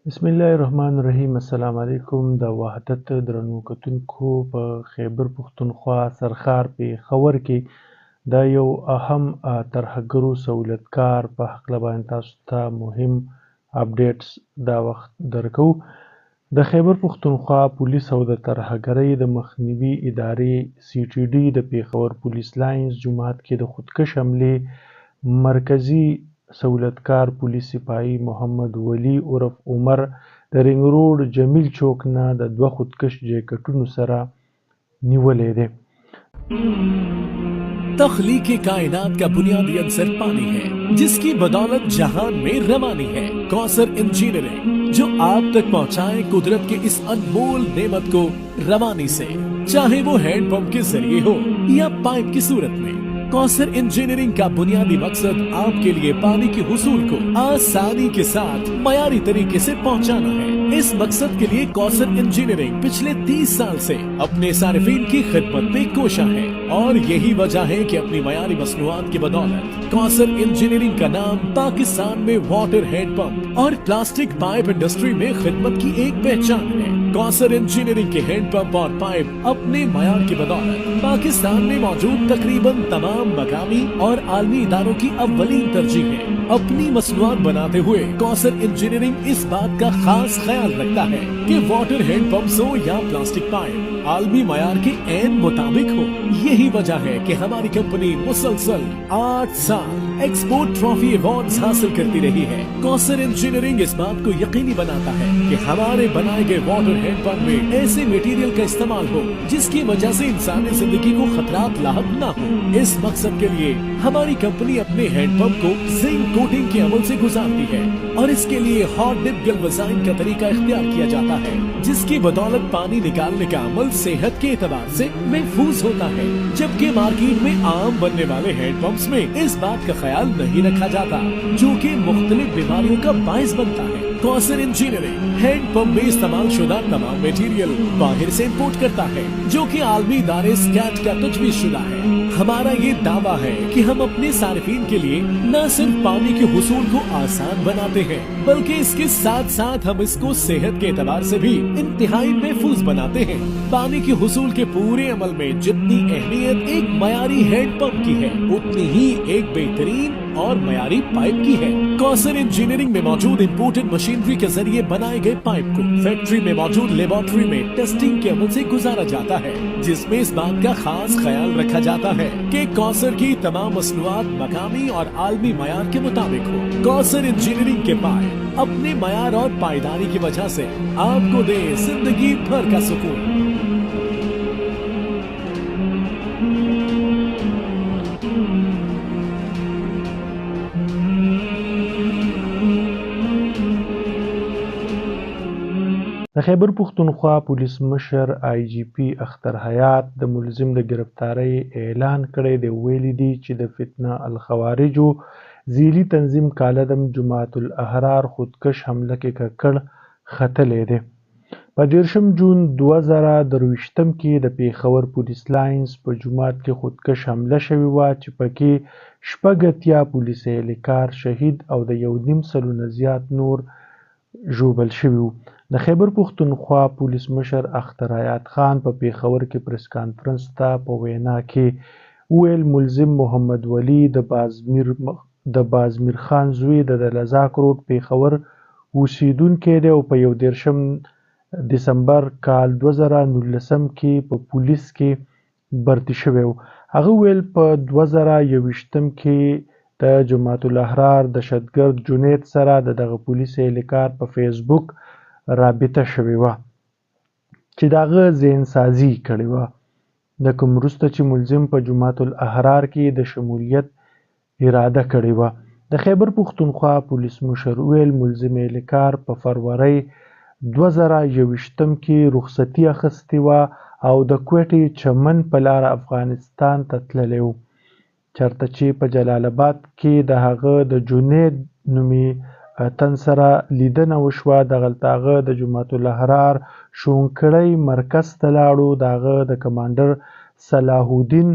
بسم الله الرحمن الرحیم. السلام علیکم. د وحدت درنو کتونکو په خیبر پښتونخوا سرخار پېښور کې دا یو اهم ترهګرو سہولتکار په هکله باندې تاسو ته مهم اپډیټس دا وخت درکو. د خیبر پښتونخوا پولیس او د ترهګرۍ د مخنیوي ادارې سی ټي ډي د پېښور پولیس لاینز جومات کې د خودکش حملې مرکزي سہولتکار پولیس سپاهي محمد ولی عرف عمر د رنګ روډ جمیل چوک نه د دوه خودکش جیکټونو سره نیولی دی. تخلیق کائنات کا بنیادی عنصر پانی ہے جس کی بدولت جہان میں روانی ہے. کوثر انجینئرنگ جو آپ تک پہنچائے قدرت کے اس انمول نعمت کو روانی سے، چاہے وہ ہینڈ پمپ کے ذریعے ہو یا پائپ کی صورت میں. کوثر انجینئرنگ کا بنیادی مقصد آپ کے لیے پانی کے حصول کو آسانی کے ساتھ معیاری طریقے سے پہنچانا ہے. اس مقصد کے لیے کوثر انجینئرنگ پچھلے 30 سال سے اپنے صارفین کی خدمت میں کوشاں ہے، اور یہی وجہ ہے کہ اپنی معیاری مصنوعات کی بدولت کوثر انجینئرنگ کا نام پاکستان میں واٹر ہینڈ پمپ اور پلاسٹک پائپ انڈسٹری میں خدمت کی ایک پہچان ہے. کوثر انجینئرنگ کے ہینڈ پمپ اور پائپ اپنے معیار کی بدولت پاکستان میں موجود تقریباً تمام مقامی اور عالمی اداروں کی اولین ترجیح ہے. اپنی مصنوعات بناتے ہوئے کوثر انجینئرنگ اس بات کا خاص خیال رکھتا ہے کہ واٹر ہینڈ پمپس ہو یا پلاسٹک پائپ عالمی معیار کے عین مطابق ہو. یہی وجہ ہے کہ ہماری کمپنی مسلسل 8 سال ایکسپورٹ ٹرافی ایوارڈز حاصل کرتی رہی ہے. کوثر انجینئرنگ اس بات کو یقینی بناتا ہے کہ ہمارے بنائے گئے واٹر ہینڈ پمپ میں ایسے میٹیریل کا استعمال ہو جس کی وجہ سے انسانی زندگی کو خطرات لاحق نہ ہو. اس مقصد کے لیے ہماری کمپنی اپنے ہینڈ پمپ کو زنک کوٹنگ کے عمل سے گزارتی ہے، اور اس کے لیے ہاٹ ڈپ گلوزائن کا طریقہ اختیار کیا جاتا ہے جس کی بدولت پانی نکالنے کا عمل صحت کے اعتبار سے محفوظ ہوتا ہے. جبکہ مارکیٹ میں عام بننے والے ہینڈ پمپس میں اس بات کا خیال نہیں رکھا جاتا جو کہ مختلف بیماریوں کا باعث بنتا ہے. کوثر انجینئرنگ ہینڈ پمپ میں استعمال شدہ تمام میٹیریل باہر سے امپورٹ کرتا ہے جو کہ عالمی ادارے اسکیٹ کا تجویز شدہ ہے. ہمارا یہ دعویٰ ہے کہ ہم اپنے صارفین کے لیے نہ صرف پانی کے حصول کو آسان بناتے ہیں بلکہ اس کے ساتھ ساتھ ہم اس کو صحت کے اعتبار سے بھی انتہائی محفوظ بناتے ہیں. پانی کے حصول کے پورے عمل میں جتنی اہمیت ایک معیاری ہینڈ پمپ کی ہے اتنی ہی ایک بہترین اور معیاری پائپ کی ہے. کوثر انجینئرنگ میں موجود امپورٹڈ مشینری کے ذریعے بنائے گئے پائپ کو فیکٹری میں موجود لیبارٹری میں ٹیسٹنگ کے عمل سے گزارا جاتا ہے جس میں اس بات کا خاص خیال رکھا جاتا ہے کہ کوثر کی تمام مصنوعات مقامی اور عالمی معیار کے مطابق ہو. کوثر انجینئرنگ کے پائپ اپنے معیار اور پائیداری کی وجہ سے آپ کو دے زندگی بھر کا سکون. د خیبر پښتونخوا پولیس مشر آی جی پی اختر حیات د ملزم د گرفتاری اعلان کړی دی. ویلي دي چې د فتنه الخوارجو ذیلی تنظیم کالعدم جماعت الاحرار خودکش حمله کې ککړ ختلی دی. په 13 جون 2023 کې د پېښور پولیس لاینز په جومات کې خودکش حمله شوې وه چې پکې 86 پولیس اهلکار شهید او د 1.5 نه زیات نور ژوبل شوي وو. د خیبر پښتونخوا پولیس مشر اختر حیات خان په پېښور کې پریس کانفرنس ته په وینا کې وویل ملزم محمد ولی د بازمیر خان زوی د دلزاک روډ پېښور اوسیدونکی دی او په 11 دسمبر کال 2019 کې په پولیس کې برتي شوی و. هغه ویل په 2021 کې د جماعت الاحرار دهشتګرد جنید سره د دغه پولیس اهلکار په فیسبوک رابطه شوې وه چې د هغه ذهن سازي کړې وه. د کوم وروسته چې ملزم په جماعت الاحرار کې د شمولیت اراده کړې وه. د خیبر پښتونخوا پولیس مشر ویل ملزم اهلکار په فروری 2021 کې رخصتي اخیستې وه او د کوټې چمن په لاره افغانستان ته تللی و، چېرته چې په جلال آباد کې د هغه د جنید نومي تن سره لیدنه وشوه. دغلته هغه د جماعت الاحرار شونکړی مرکز ته لاړو. د هغه د کمانډر صلاح الدین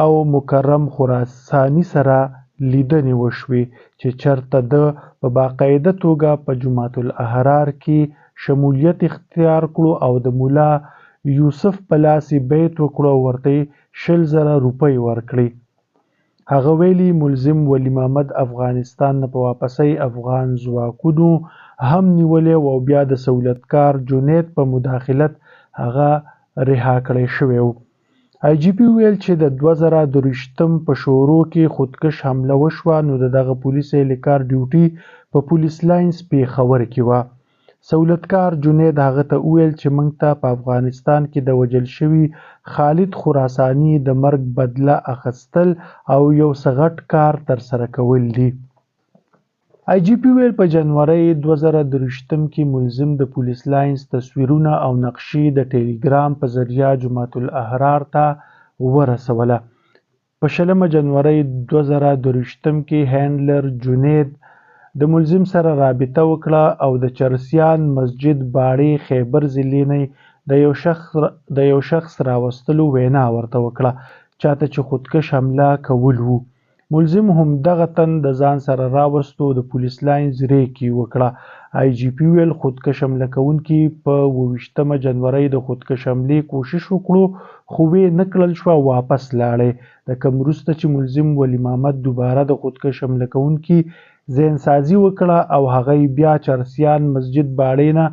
او مکرم خراساني سره لیدنې وشوې چې چرته ده په باقاعده توګه په جمعة الاحرار کې شمولیت اختیار کړو او د ملا یوسف په لاس یې بیعت وکړو او ورته یې 20,000 روپۍ ورکړې. هغه ویلي ملزم ولی محمد افغانستان نه په واپسۍ افغان ځواکونو هم نیولی او بیا د سہولتکار جنید په مداخلت هغه رها کړی شوی و. آی جي پي ویل چې د 2023 په شورو کې خودکش حمله وشوه نو د دغه پولیس اهلکار ډیوټي په پولیس لاینز پیښور کې وه. سہولتکار جنید هغه ته وویل چې موږ ته په افغانستان کې د وژل شوي خالد خراساني د مرګ بدله اخیستل او یو څه غټ کار ترسره کول دي. آی جي پي ویل په جنوري 2023 کې ملزم د پولیس لاینز تصویرونه او نقشې د ټیلیګرام په ذریعه جمعة الاحرار ته ورسوله. په 20 جنوري 2023 کې هینډلر جنید د ملزم سره رابطه وکړه او د چرسیان مسجد باړې خیبر ضلع نه د یو شخص راوستلو وینا ورته وکړه چاته چې خودکش حمله کول وو. ملزم هم دغه تن د ځان سره راوستو د پولیس لاینز ریکې وکړه. آی جي پي ویل خودکش حمله کوونکي په 28 جنوري د خودکش حملې کوشش وکړو خو ویې نه کړل شوه واپس لاړی. د کوم وروسته چې ملزم ولی محمد دوباره د خودکش حمله کوونکي ذهنسازي وکړه او هغه بیا چرسیان مسجد باړې نه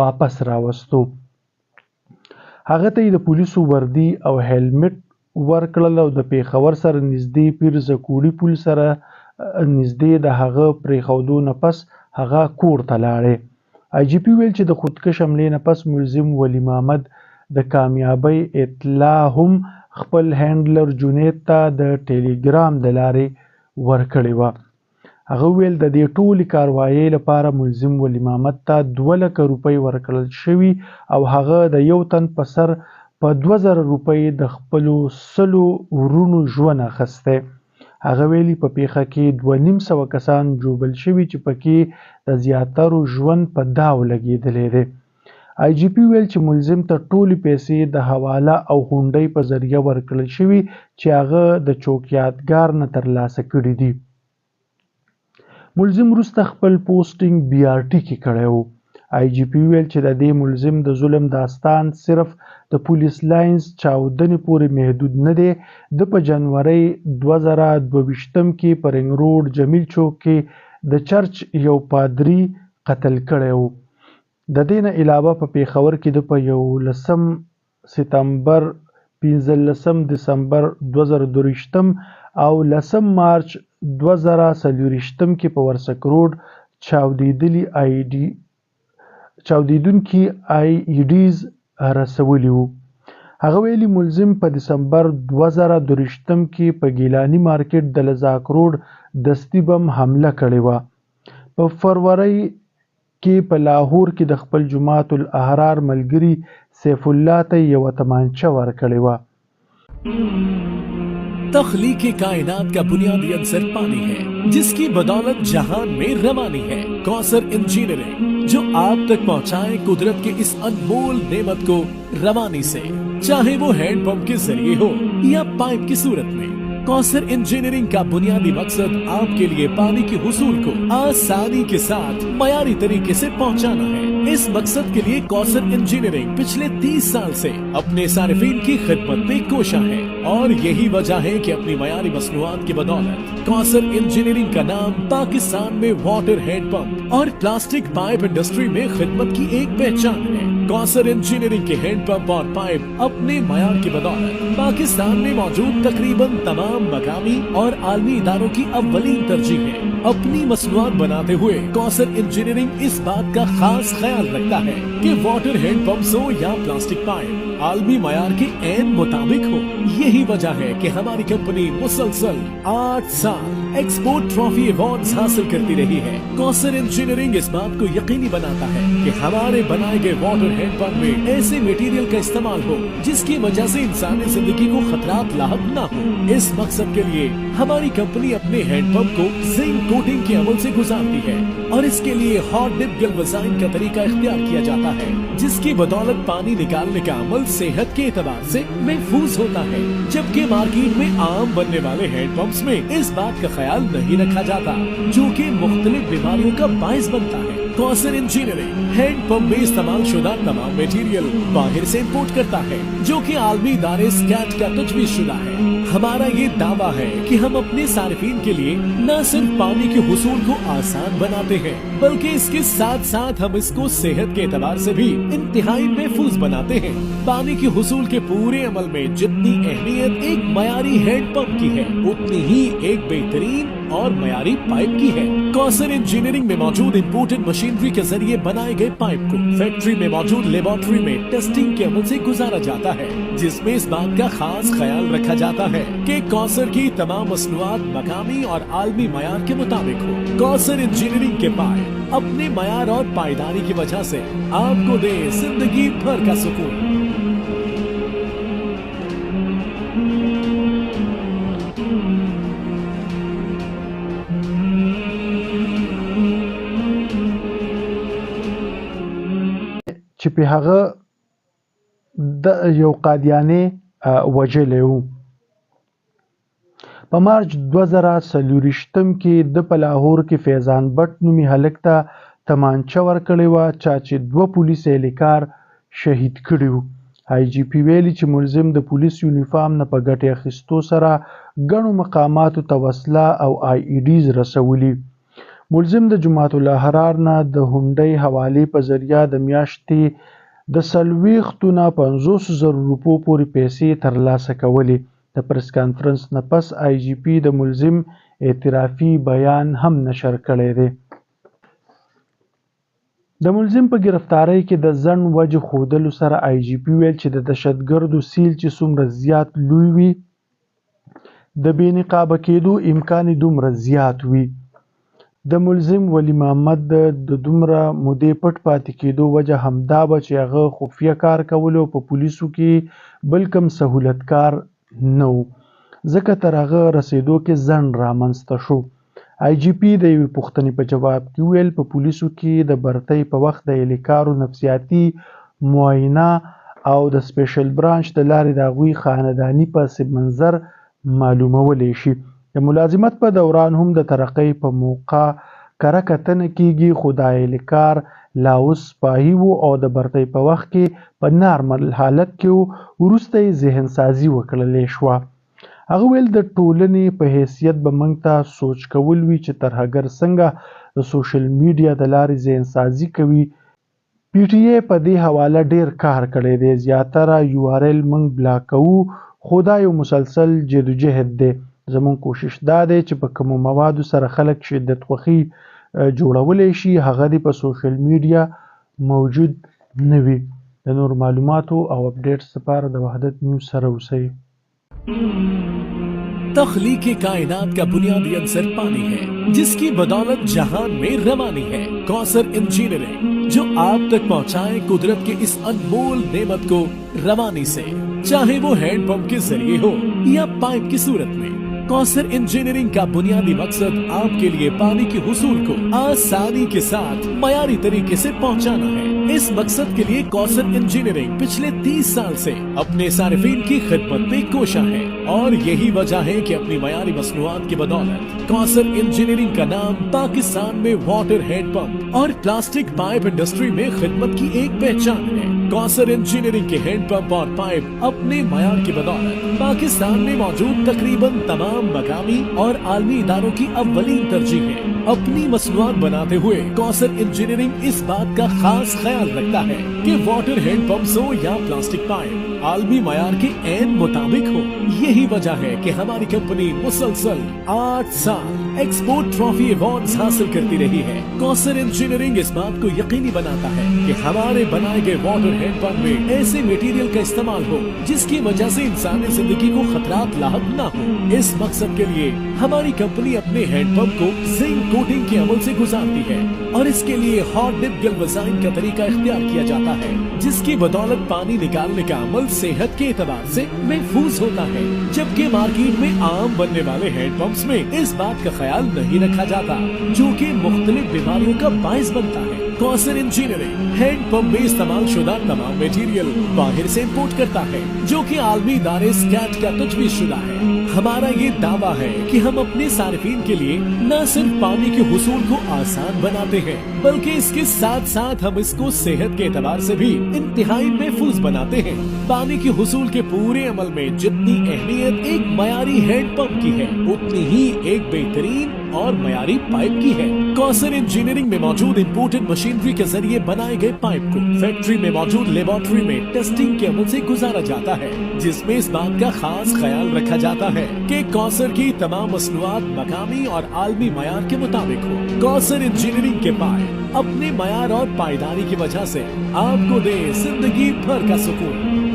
واپس راوستو. هغه ته یې د پولیسو وردي او هیلمټ ورکړل او د پیښور سره نږدې پیرزکوړي پل سره نږدې د هغه پرېښودو نه پس هغه کور ته لاړی. آی جي پي ویل چې د خودکش حملې نه پس ملزم ولی محمد د کامیابۍ اطلاع هم خپل هینډلر جنید ته د ټیلیګرام د لارې ورکړې وه. هغه ویل د دې ټولې کاروایۍ لپاره ملزم ولی محمد ته 2 لکه روپۍ ورکړل شوي او هغه د یو تن په سر په 2000 روپۍ د خپلو 100 ورونو ژوند اخیستی. هغه ویلي په پیښه کې 2500 کسان ژوبل شوي چې پکې د زیاترو ژوند په داو لګېدلی دی. آی جي پي ویل چې ملزم ته ټولې پیسې د حواله او هونډۍ په ذریعه ورکړل شوي چې هغه د چوکیاتګار نه ترلاسه کړي دي. ملزم وروسته خپل پوسټینګ بي آر ټي کې کړی و. آی جي پي ویل چې د دې ملزم د ظلم داستان صرف د پولیس لاینز چاودنې پورې محدود نه دی. د په جنوري 2022 کې په رنګ روډ جمیل چوک کې د چرچ یو پادري قتل کړی و. د دې نه علاوه په پیښور کې د په 11 سپتمبر 15 دسمبر 2023 او 10 مارچ 2024 کې په ورسک روډ چاودیدونکي آی ای ډیز رسولي وو. هغه ویلي ملزم په دسمبر 2023 کې په ګیلاني مارکیټ د لزاک روډ دستي بم حمله کړې وه. په فروری کې په لاهور کې د خپل جمعة الاحرار ملګري سیف الله ته یوه تمانچه ورکړې وه. तख्लीक कायनात का बुनियादी अंसर पानी है जिसकी बदौलत जहान में रवानी है। कौसर इंजीनियरिंग जो आप तक पहुंचाए कुदरत के इस अनमोल नेमत को रवानी से, चाहे वो हैंड पंप के जरिए हो या पाइप की सूरत में। कौसर इंजीनियरिंग का बुनियादी मकसद आपके लिए पानी के हुसूल को आसानी के साथ मयारी तरीके से पहुंचाना है। इस मकसद के लिए कौसर इंजीनियरिंग पिछले 30 साल से अपने सारिफीन की खिदमत में कोशा है और यही वजह है कि अपनी मयारी मसनूआत की बदौलत कौसर इंजीनियरिंग का नाम पाकिस्तान में वाटर हैंड पंप और प्लास्टिक पाइप इंडस्ट्री में खिदमत की एक पहचान है। कौसर इंजीनियरिंग के हैंड पंप और पाइप अपने मयार की बदौलत पाकिस्तान में मौजूद तकरीबन तमाम मकामी और आलमी इदारों की अव्वलीन तरजीह है। अपनी मसनूआत बनाते हुए कौसर इंजीनियरिंग इस बात का खास ख्याल रखता है कि वाटर हैंड पंप्स हो या प्लास्टिक पाइप आलमी मयार के ऐन मुताबिक हो। यही वजह है कि हमारी कंपनी मुसलसल 8 साल एक्सपोर्ट ट्रॉफी अवार्ड्स हासिल करती रही है। कौसर इंजीनियरिंग इस बात को यकीनी बनाता है कि हमारे बनाए गए वाटर हैंड पंप में ऐसे मटेरियल का इस्तेमाल हो जिसकी वजह से इंसानी जिंदगी को खतरात लाहक न हो। इस मकसद के लिए हमारी कंपनी अपने हैंड पंप को जिंक कोटिंग के अमल से गुजारती है और इसके लिए हॉट डिप गैल्वेनाइजिंग का तरीका इख्तियार किया जाता है, जिसकी बदौलत पानी निकालने का अमल सेहत के एतबार से महफूज होता है। जबकि मार्केट में आम बनने वाले हैंड पंप्स में इस बात का خیال نہیں رکھا جاتا جو کہ مختلف بیماریوں کا باعث بنتا ہے۔ کوثر انجینئرنگ ہینڈ پمپ میں استعمال شدہ تمام میٹیریل باہر سے امپورٹ کرتا ہے جو کہ عالمی ادارے اسکیٹ کا تجویز شدہ ہے۔ ہمارا یہ دعویٰ ہے کہ ہم اپنے صارفین کے لیے نہ صرف پانی کے حصول کو آسان بناتے ہیں بلکہ اس کے ساتھ ساتھ ہم اس کو صحت کے اعتبار سے بھی انتہائی محفوظ بناتے ہیں۔ پانی کے حصول کے پورے عمل میں جتنی اہمیت ایک معیاری ہینڈ پمپ کی ہے اتنی ہی ایک بہترین اور معیاری پائپ کی ہے۔ کوثر انجینئرنگ میں موجود امپورٹڈ مشینری کے ذریعے بنائے گئے پائپ کو فیکٹری میں موجود لیبارٹری میں ٹیسٹنگ کے عمل سے گزارا جاتا ہے جس میں اس بات کا خاص خیال رکھا جاتا ہے کہ کوثر کی تمام مصنوعات مقامی اور عالمی معیار کے مطابق ہو۔ کوثر انجینئرنگ کے پائپ اپنے معیار اور پائیداری کی وجہ سے آپ کو دے زندگی بھر کا سکون۔ چې په هغه د یو قادیانې وژلی و. په مارچ 2024 کې د په لاهور کې فیضان بټ نومي هلک ته تمانچه ورکړې وه چا چې 2 پولیس اهلکار شهید کړي وو. آی جی پي ویلي چې ملزم د پولیس یونیفارم نه په ګټې اخیستو سره ګڼو مقاماتو ته وسله او آی ای ډیز رسولي. ملزم د جماعت الاحرار نه د هونډۍ حوالې په ذریعه د میاشتې د 40 نه 50,000 روپو پورې پیسې ترلاسه کولې. د پریس کانفرنس نه پس آی جی پي د ملزم اعترافي بیان هم نشر کړی دی. د ملزم په گرفتارۍ کې د ځنډ وجې ښودلو سره آی جی پي ویل چې د دهشتګردو سیل چې څومره زیات لوی وي د بې نقابه کېدو امکان یې دومره زیات وي. د ملزم ولی محمد د دومره مودې پټ پاتې کېدو وجه همدا به چې هغه خفیه کار کولو په پولیسو کې بل کوم سهولت کار نه و ځکه تر هغه رسېدو کې ځنډ رامنځته شو. آی جی پي د یوې پوښتنې په جواب کې وویل په پولیسو کې د برتۍ په وخت د اهلکارو نفسیاتي معاینه او د سپیشل برانچ د لارې د هغوی خانداني پس منظر معلومولی شي. د ملازمت په دوران هم د ترقۍ په موقع کره کتنه کیږي خو د اهلکار لا اوس سپاهي و او د برتۍ په وخت کې په نارمل حالت کې وروسته یې ذهن سازي وکړلی شوه. هغه ویل د ټولنې په حیثیت به موږ ته سوچ کول وي چې ترهګر څنګه د سوشل میډیا د لارې ذهن سازي کوي. پی ټي ای په دې حواله ډیر کار کړی دی. زیاتره یو آر ایل موږ بلاک کوو خو دا یو مسلسل جدوجهد دی. زمون کوشش دا دی چې په کومو موادو سره خلک شدت خوښي جوړولی شي هغه دې په سوشل میډیا موجود نه وي. د نور معلوماتو او اپډیټس لپاره د وحدت نیوز سره اوسئ. تخلیق کائنات کا بنیادی عنصر پانی ہے جس کی بدولت جہان میں روانی ہے. کوثر انجینئرنگ جو آپ تک پہنچائے قدرت کے اس انمول نعمت کو روانی سے چاہے وہ ہینڈ پمپ کے ذریعے ہو یا پائپ کی صورت میں. کوثر انجینئرنگ کا بنیادی مقصد آپ کے لیے پانی کے حصول کو آسانی کے ساتھ معیاری طریقے سے پہنچانا ہے. اس مقصد کے لیے کوثر انجینئرنگ پچھلے 30 سال سے اپنے صارفین کی خدمت پہ کوشاں ہے اور یہی وجہ ہے کہ اپنی معیاری مصنوعات کی بدولت کوثر انجینئرنگ کا نام پاکستان میں واٹر ہینڈ پمپ اور پلاسٹک پائپ انڈسٹری میں خدمت کی ایک پہچان ہے. کوثر انجینئرنگ کے ہینڈ پمپ اور پائپ اپنے معیار کی بدولت پاکستان میں موجود تقریباً تمام مقامی اور عالمی اداروں کی اولین ترجیح ہے. اپنی مصنوعات بناتے ہوئے کوثر انجینئرنگ اس بات کا خاص خیال رکھتا ہے کہ واٹر ہینڈ پمپس ہو یا پلاسٹک پائپ عالمی معیار کے عین مطابق ہو. یہی وجہ ہے کہ ہماری کمپنی مسلسل 8 سال ایکسپورٹ ٹرافی ایوارڈز حاصل کرتی رہی ہے. کوثر انجینئرنگ اس بات کو یقینی بناتا ہے کہ ہمارے بنائے گئے واٹر ہینڈ پمپ میں ایسے میٹیریل کا استعمال ہو جس کی وجہ سے انسانی زندگی کو خطرات لاحق نہ ہو. اس مقصد کے لیے ہماری کمپنی اپنے ہینڈ پمپ کو زنک کوٹنگ کے عمل سے گزارتی ہے اور اس کے لیے ہاٹ ڈپ گلوزائن کا طریقہ اختیار کیا جاتا ہے جس کی بدولت پانی نکالنے کا عمل صحت کے اعتبار سے محفوظ ہوتا ہے. جبکہ مارکیٹ میں عام بننے والے ہینڈ پمپس میں اس بات کا خیال نہیں رکھا جاتا جو کہ مختلف بیماریوں کا باعث بنتا ہے. कौसर इंजीनियरिंग हैंड पंप में इस्तेमाल शुदा तमाम मटेरियल बाहर से इंपोर्ट करता है, जो कि आलमी इदारे स्कैट का तजवीज शुदा है। हमारा ये दावा है कि हम अपने सार्फिन के लिए न सिर्फ पानी के हुसूल को आसान बनाते हैं, बल्कि इसके साथ साथ हम इसको सेहत के एतबार से भी इंतहाई महफूज बनाते हैं। पानी के हुसूल के पूरे अमल में जितनी अहमियत एक मयारी हैंड पंप की है, उतनी ही एक बेहतरीन और मयारी पाइप की है। कौसर इंजीनियरिंग में मौजूद इंपोर्टेड मशीनरी के जरिए बनाए गए पाइप को फैक्ट्री में मौजूद लेबोरेटरी में टेस्टिंग के अमल से गुजारा जाता है, जिसमें इस बात का खास ख्याल रखा जाता है कि कौसर की तमाम मसनूआत मकामी और आलमी मयार के मुताबिक हो। कौसर इंजीनियरिंग के पाइप अपने मयार और पायदारी की वजह से आपको दे जिंदगी भर का सुकून।